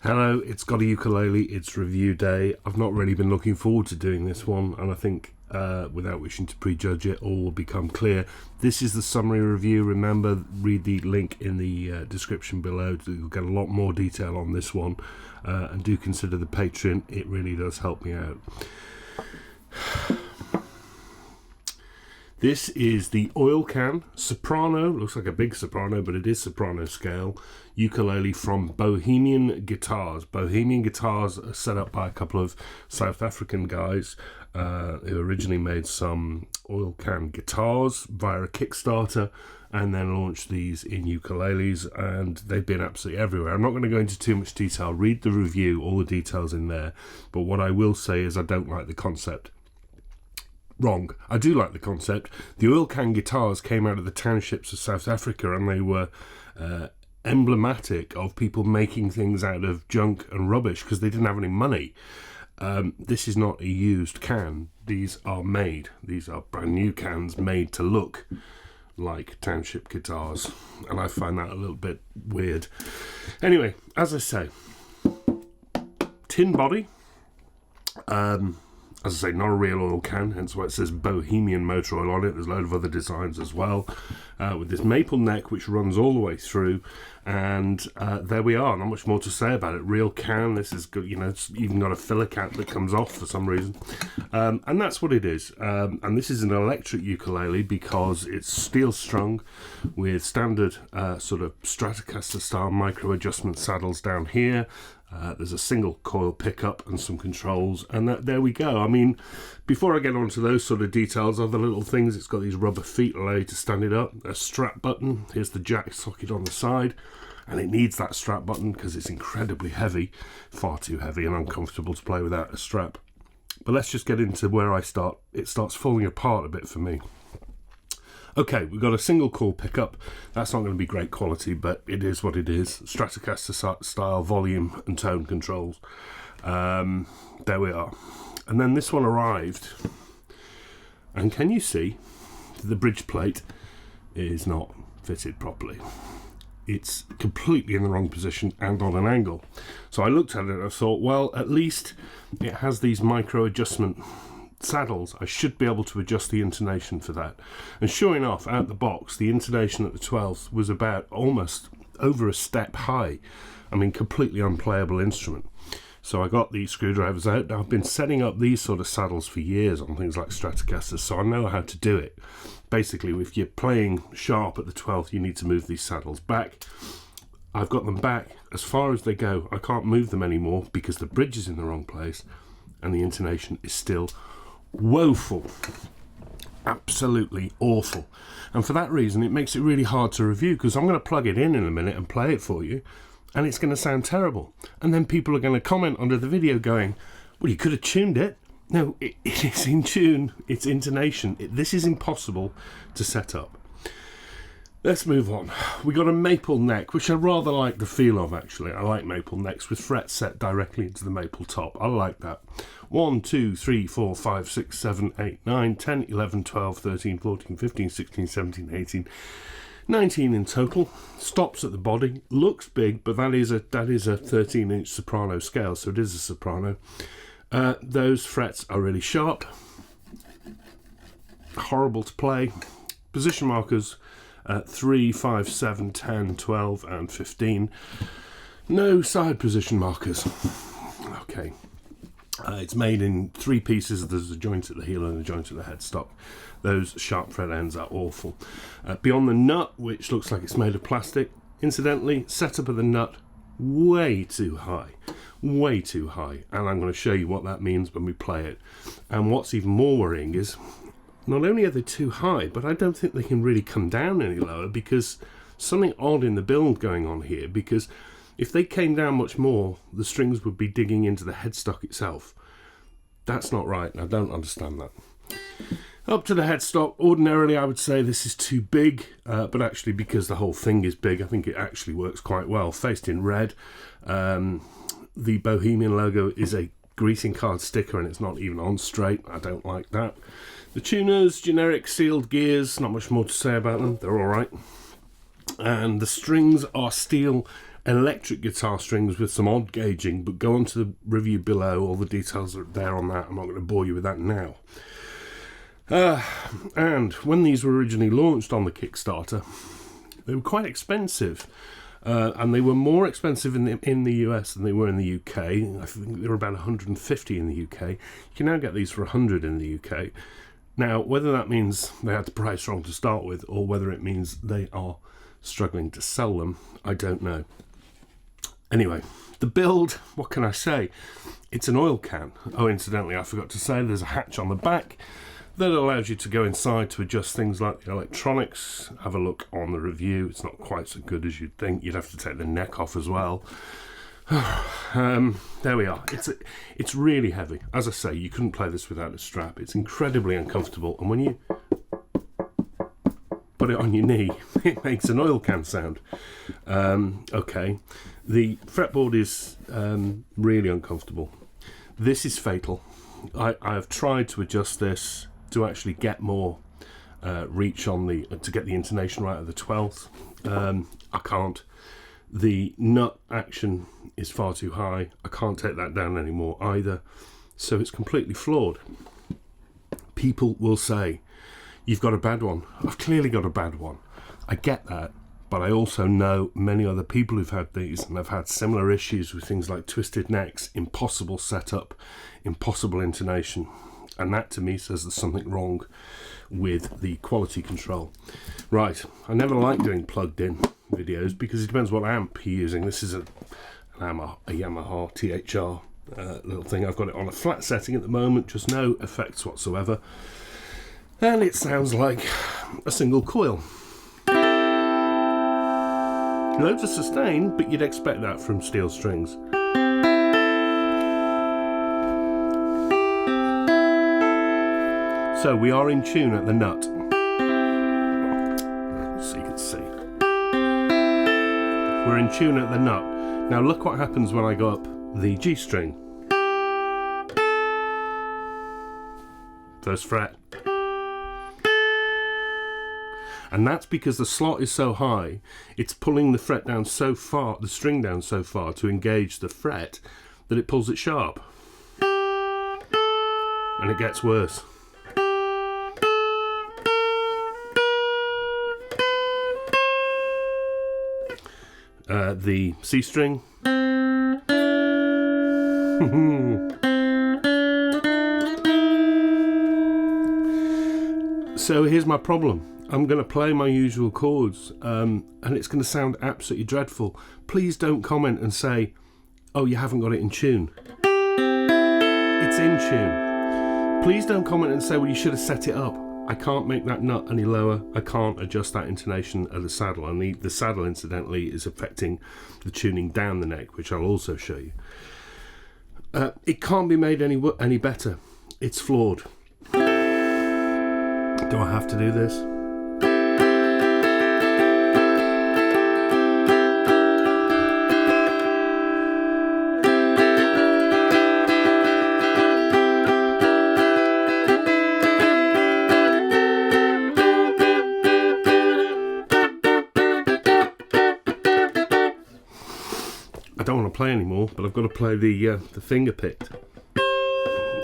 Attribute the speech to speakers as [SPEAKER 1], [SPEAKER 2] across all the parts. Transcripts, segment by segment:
[SPEAKER 1] Hello, it's GotAUkulele, it's review day. I've not really been looking forward to doing this one, and I think, without wishing to prejudge it, all will become clear. This is the summary review. Remember, read the link in the description below. You'll get a lot more detail on this one, and do consider the Patreon. It really does help me out. This is the oil can Soprano, looks like a big soprano, but it is soprano scale, ukulele from Bohemian Guitars. Bohemian Guitars are set up by a couple of South African guys who originally made some oil can guitars via a Kickstarter and then launched these in ukuleles, and they've been absolutely everywhere. I'm not going to go into too much detail. Read the review, all the details in there, but what I will say is I don't like the concept. Wrong. I do like the concept. The oil can guitars came out of the townships of South Africa, and they were emblematic of people making things out of junk and rubbish because they didn't have any money. This is not a used can. These are made. These are brand new cans made to look like township guitars, and I find that a little bit weird. Anyway, as I say, tin body. As I say, not a real oil can, hence why it says Bohemian motor oil on it. There's a load of other designs as well, with this maple neck which runs all the way through, and there we are. Not much more to say about it. Real can. This is good. You know, it's even got a filler cap that comes off for some reason, and that's what it is. And this is an electric ukulele because it's steel strung with standard sort of Stratocaster style micro adjustment saddles down here. There's a single coil pickup and some controls, and there we go. I mean, before I get on to those sort of details, other little things, it's got these rubber feet allow you to stand it up, a strap button, here's the jack socket on the side, and it needs that strap button because it's incredibly heavy, far too heavy and uncomfortable to play without a strap. But let's just get into where I start. It starts falling apart a bit for me. Okay, we've got a single coil pickup. That's not going to be great quality, but it is what it is. Stratocaster style volume and tone controls. There we are. And then this one arrived. And can you see the bridge plate is not fitted properly? It's completely in the wrong position and on an angle. So I looked at it and I thought, well, at least it has these micro adjustment saddles. I should be able to adjust the intonation for that. And sure enough, out the box, the intonation at the 12th was about almost over a step high. I mean, completely unplayable instrument. So I got the screwdrivers out. Now, I've been setting up these sort of saddles for years on things like Stratocasters, so I know how to do it. Basically, if you're playing sharp at the 12th, you need to move these saddles back. I've got them back as far as they go. I can't move them anymore because the bridge is in the wrong place and the intonation is still woeful, absolutely awful. And for that reason it makes it really hard to review, because I'm going to plug it in a minute and play it for you, and it's going to sound terrible, and then people are going to comment under the video going, well, you could have tuned it. No, it is in tune. It's intonation. This is impossible to set up. Let's move on. We got a maple neck, which I rather like the feel of, actually. I like maple necks with frets set directly into the maple top. I like that. 1, 2, 3, 4, 5, 6, 7, 8, 9, 10, 11, 12, 13, 14, 15, 16, 17, 18, 19 in total. Stops at the body. Looks big, but that is a 13-inch soprano scale, so it is a soprano. Those frets are really sharp. Horrible to play. Position markers. 3, 5, 7, 10, 12 and 15. No side position markers. Okay. It's made in 3 pieces. There's a joint at the heel and a joint at the headstock. Those sharp fret ends are awful. Beyond the nut, which looks like it's made of plastic, incidentally, setup of the nut way too high. Way too high. And I'm going to show you what that means when we play it. And what's even more worrying is, not only are they too high, but I don't think they can really come down any lower, because something odd in the build going on here, because if they came down much more, the strings would be digging into the headstock itself. That's not right. I don't understand that. Up to the headstock, ordinarily I would say this is too big, but actually because the whole thing is big, I think it actually works quite well. Faced in red, the Bohemian logo is a greeting card sticker and it's not even on straight. I don't like that. The tuners, generic sealed gears, not much more to say about them, they're alright. And the strings are steel electric guitar strings with some odd gauging, but go on to the review below. All the details are there on that. I'm not going to bore you with that now. And when these were originally launched on the Kickstarter, they were quite expensive. And they were more expensive in the US than they were in the UK. I think they were about 150 in the UK. You can now get these for 100 in the UK. Now, whether that means they had to price wrong to start with, or whether it means they are struggling to sell them, I don't know. Anyway, the build, what can I say? It's an oil can. Oh, incidentally, I forgot to say there's a hatch on the back that allows you to go inside to adjust things like the electronics. Have a look on the review. It's not quite so good as you'd think. You'd have to take the neck off as well. There we are. It's really heavy. As I say, you couldn't play this without a strap. It's incredibly uncomfortable, and when you put it on your knee, it makes an oil can sound. Okay, the fretboard is really uncomfortable. This is fatal. I have tried to adjust this to actually get more reach on to get the intonation right at the 12th. I can't. The nut action is far too high. I can't take that down anymore either. So it's completely flawed. People will say, you've got a bad one. I've clearly got a bad one. I get that, but I also know many other people who've had these and have had similar issues with things like twisted necks, impossible setup, impossible intonation. And that to me says there's something wrong with the quality control. Right, I never like doing plugged in videos because it depends what amp you're using. This is a Yamaha THR little thing. I've got it on a flat setting at the moment, just no effects whatsoever. And it sounds like a single coil. Loads of sustain, but you'd expect that from steel strings. So we are in tune at the nut. So you can see. We're in tune at the nut. Now look what happens when I go up the G string. First fret. And that's because the slot is so high, it's pulling the fret down so far, the string down so far to engage the fret that it pulls it sharp. And it gets worse. The C string. So here's my problem. I'm going to play my usual chords and it's going to sound absolutely dreadful. Please don't comment and say, oh, you haven't got it in tune. It's in tune. Please don't comment and say, well, you should have set it up. I can't make that nut any lower. I can't adjust that intonation of the saddle. And the saddle, incidentally, is affecting the tuning down the neck, which I'll also show you. It can't be made any better. It's flawed. Do I have to do this? I don't want to play anymore, but I've got to play the finger picked,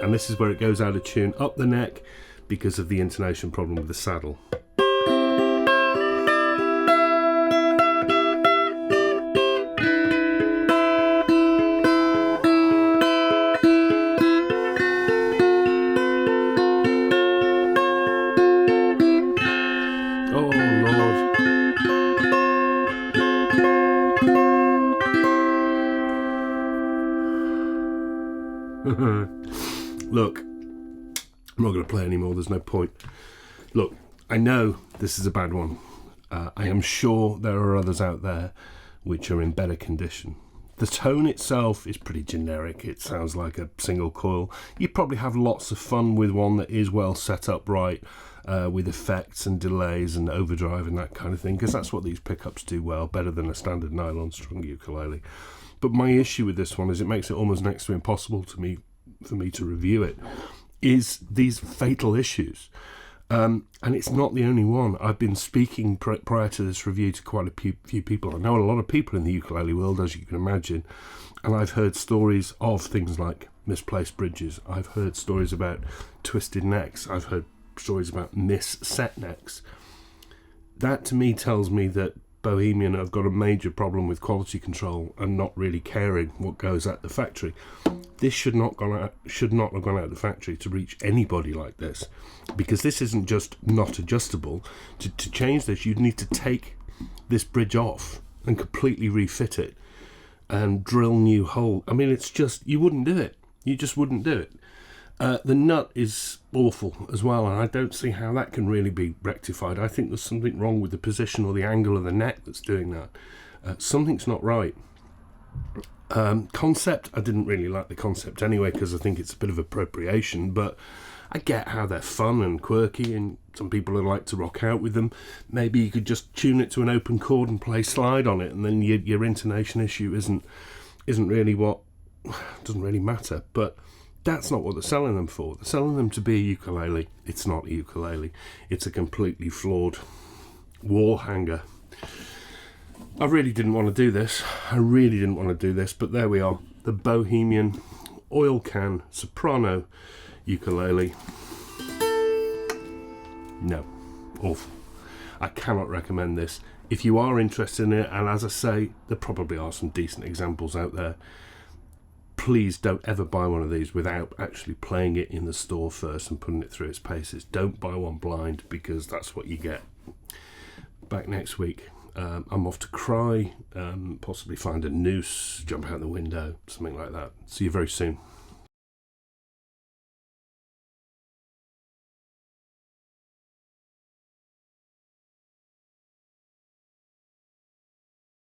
[SPEAKER 1] and this is where it goes out of tune up the neck because of the intonation problem with the saddle. Oh Lord. Look, I'm not going to play anymore, there's no point. Look, I know this is a bad one. I am sure there are others out there which are in better condition. The tone itself is pretty generic. It sounds like a single coil. You probably have lots of fun with one that is well set up right, with effects and delays and overdrive and that kind of thing, because that's what these pickups do well, better than a standard nylon strung ukulele. But my issue with this one is it makes it almost next to impossible for me to review it, is these fatal issues. And it's not the only one. I've been speaking prior to this review to quite a few people. I know a lot of people in the ukulele world, as you can imagine, and I've heard stories of things like misplaced bridges. I've heard stories about twisted necks. I've heard stories about mis-set necks. That to me tells me that Bohemian have got a major problem with quality control and not really caring what goes at the factory. This should not have gone out the factory to reach anybody like this, because this isn't just not adjustable. To change this, you'd need to take this bridge off and completely refit it and drill new hole. I mean, it's just, you wouldn't do it. You just wouldn't do it. The nut is awful as well, and I don't see how that can really be rectified. I think there's something wrong with the position or the angle of the neck that's doing that. Something's not right. Concept, I didn't really like the concept anyway, because I think it's a bit of appropriation, but I get how they're fun and quirky, and some people would like to rock out with them. Maybe you could just tune it to an open chord and play slide on it, and then your intonation issue isn't really doesn't really matter. But that's not what they're selling them for. They're selling them to be a ukulele. It's not a ukulele. It's a completely flawed wall hanger. I really didn't want to do this. But there we are. The Bohemian oil can soprano ukulele. No, awful. I cannot recommend this. If you are interested in it, and as I say, there probably are some decent examples out there, please don't ever buy one of these without actually playing it in the store first and putting it through its paces. Don't buy one blind, because that's what you get. Back next week. I'm off to cry, possibly find a noose, jump out the window, something like that. See you very soon.